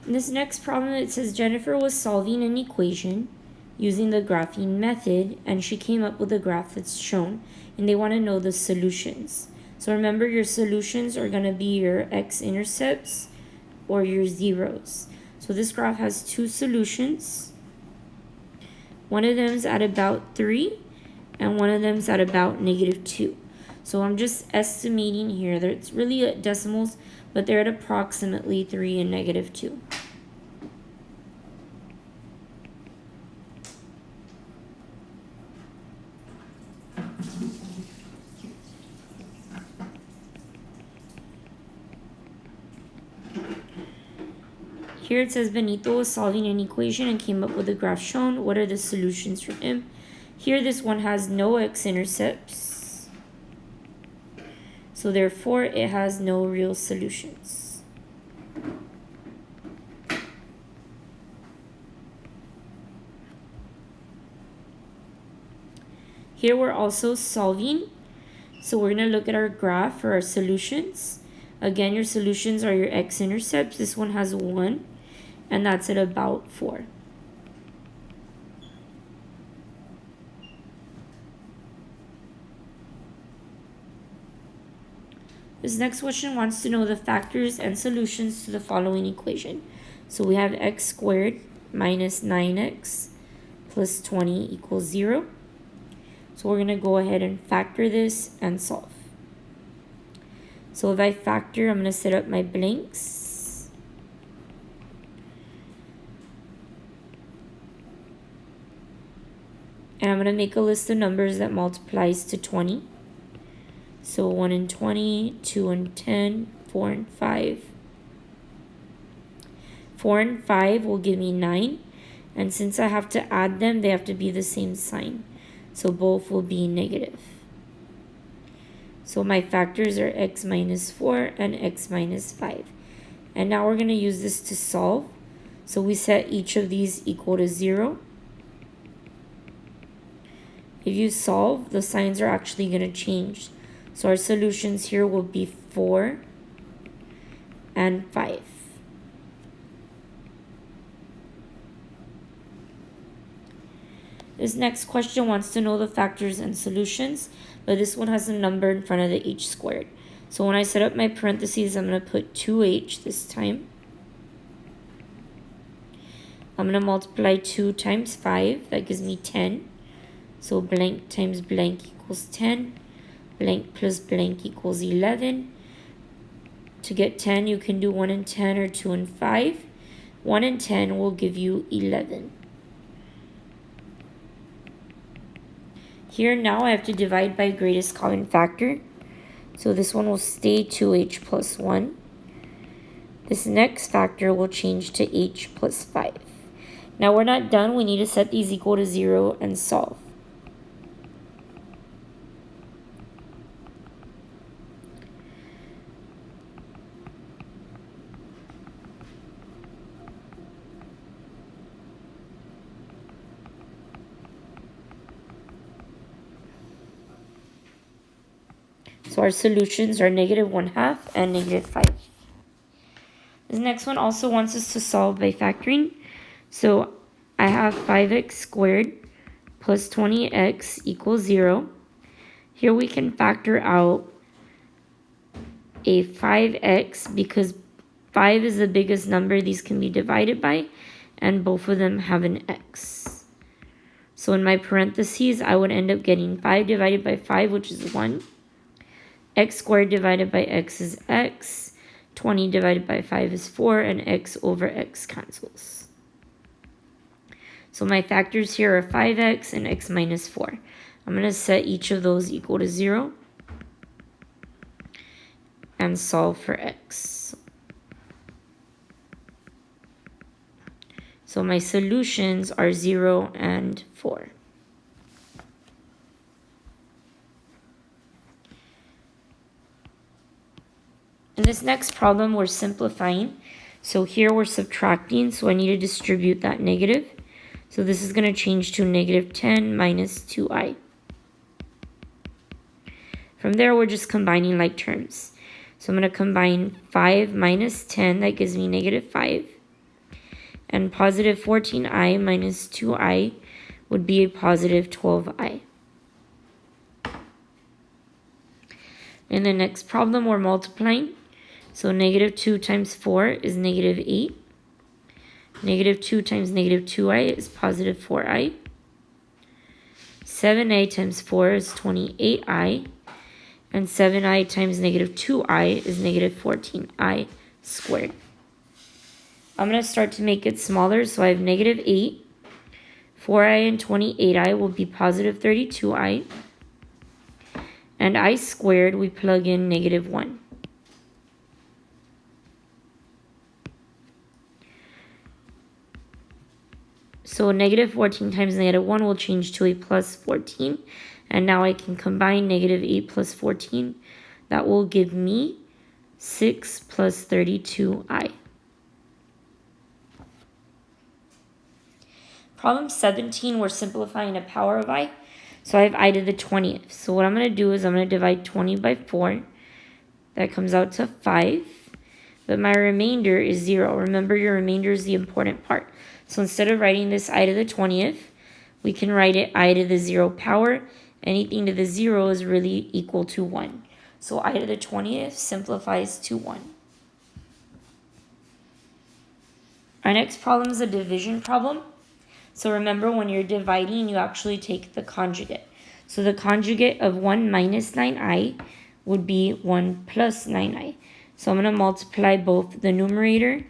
In this next problem, it says Jennifer was solving an equation using the graphing method, and she came up with a graph that's shown, and they want to know the solutions. So remember, your solutions are going to be your x-intercepts or your zeros. So this graph has two solutions. One of them is at about 3, and one of them is at about -2. So I'm just estimating here that it's really at decimals, but they're at approximately 3 and -2. Here it says Benito was solving an equation and came up with a graph shown. What are the solutions from him? Here this one has no x-intercepts, so therefore it has no real solutions. Here we're also solving, so we're going to look at our graph for our solutions. Again, your solutions are your x-intercepts. This one has 1, and that's at about 4. This next question wants to know the factors and solutions to the following equation. So we have x squared minus 9x plus 20 equals 0. So we're going to go ahead and factor this and solve. So if I factor, I'm going to set up my blanks. And I'm going to make a list of numbers that multiplies to 20. So 1 and 20, 2 and 10, 4 and 5. 4 and 5 will give me 9. And since I have to add them, they have to be the same sign. So both will be negative. So my factors are x minus 4 and x minus 5. And now we're going to use this to solve. So we set each of these equal to 0. If you solve, the signs are actually going to change. So our solutions here will be 4 and 5. This next question wants to know the factors and solutions, but this one has a number in front of the h squared. So when I set up my parentheses, I'm going to put 2h this time. I'm going to multiply 2 times 5. That gives me 10. So blank times blank equals 10. Blank plus blank equals 11. To get 10, you can do 1 and 10 or 2 and 5. 1 and 10 will give you 11. Here now I have to divide by greatest common factor. So this one will stay 2h plus 1. This next factor will change to h plus 5. Now we're not done. We need to set these equal to 0 and solve. So our solutions are -1/2 and -5. This next one also wants us to solve by factoring. So I have 5x squared plus 20x equals 0. Here we can factor out a 5x because 5 is the biggest number these can be divided by, and both of them have an x. So in my parentheses, I would end up getting 5 divided by 5, which is 1. X squared divided by x is x. 20 divided by 5 is 4, and x over x cancels. So my factors here are 5x and x minus 4. I'm going to set each of those equal to 0 and solve for x. So my solutions are 0 and 4. In this next problem, we're simplifying. So here we're subtracting, so I need to distribute that negative. So this is going to change to -10 minus 2i. From there, we're just combining like terms. So I'm going to combine 5 minus 10, that gives me -5. And positive 14i minus 2i would be a positive 12i. In the next problem, we're multiplying. So negative 2 times 4 is negative 8. Negative 2 times negative 2i is positive 4i. 7i times 4 is 28i. And 7i times negative 2i is negative 14i squared. I'm going to start to make it smaller. So I have negative 8. 4i and 28i will be positive 32i. And I squared, we plug in negative 1. So negative 14 times negative 1 will change to a plus 14. And now I can combine negative 8 plus 14. That will give me 6 plus 32i. Problem 17, we're simplifying a power of I. So I have I to the 20th. So what I'm going to do is I'm going to divide 20 by 4. That comes out to 5. But my remainder is 0. Remember, your remainder is the important part. So instead of writing this I to the 20th, we can write it I to the 0 power. Anything to the 0 is really equal to 1. So I to the 20th simplifies to 1. Our next problem is a division problem. So remember, when you're dividing, you actually take the conjugate. So the conjugate of 1 minus 9i would be 1 plus 9i. So I'm going to multiply both the numerator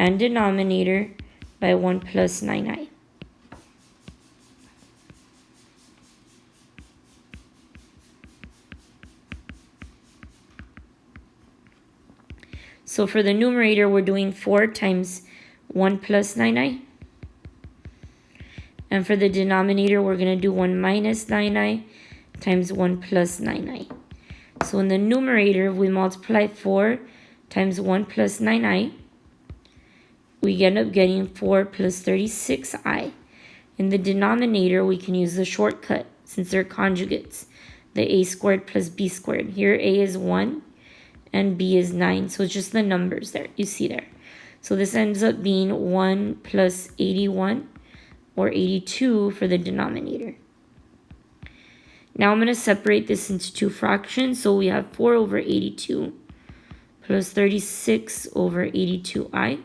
and denominator by 1 plus 9i. So for the numerator, we're doing 4 times 1 plus 9i. And for the denominator, we're going to do 1 minus 9i times 1 plus 9i. So in the numerator, if we multiply 4 times 1 plus 9i, we end up getting 4 plus 36i. In the denominator, we can use the shortcut since they're conjugates. The a squared plus b squared. Here a is 1 and b is 9. So it's just the numbers there. You see there. So this ends up being 1 plus 81 or 82 for the denominator. Now I'm going to separate this into two fractions. So we have 4 over 82 plus 36 over 82i.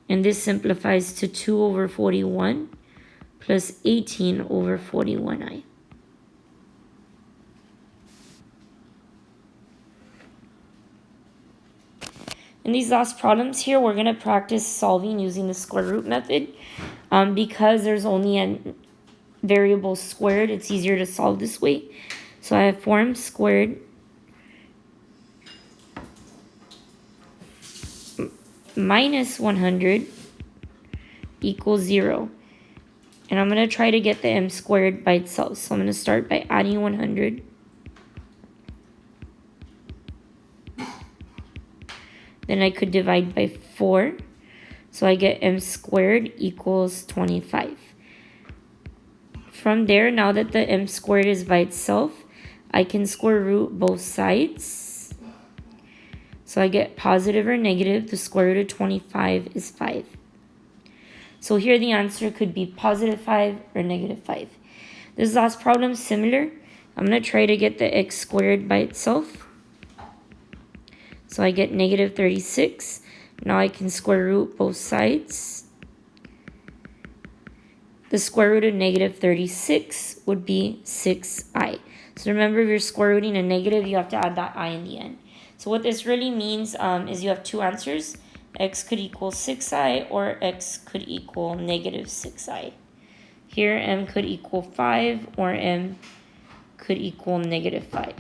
And this simplifies to 2 over 41 plus 18 over 41i. In these last problems here, we're going to practice solving using the square root method. Because there's only a variable squared, it's easier to solve this way. So I have 4m squared minus 100 equals 0. And I'm going to try to get the m squared by itself. So I'm going to start by adding 100. Then I could divide by 4. So I get m squared equals 25. From there, now that the m squared is by itself, I can square root both sides. So I get positive or negative. The square root of 25 is 5. So here the answer could be positive 5 or negative 5. This last problem is similar. I'm going to try to get the x squared by itself. So I get negative 36. Now I can square root both sides. The square root of negative 36 would be 6i. So remember, if you're square rooting a negative, you have to add that I in the end. So what this really means is you have two answers. X could equal 6i or x could equal negative 6i. Here m could equal 5 or m could equal negative 5.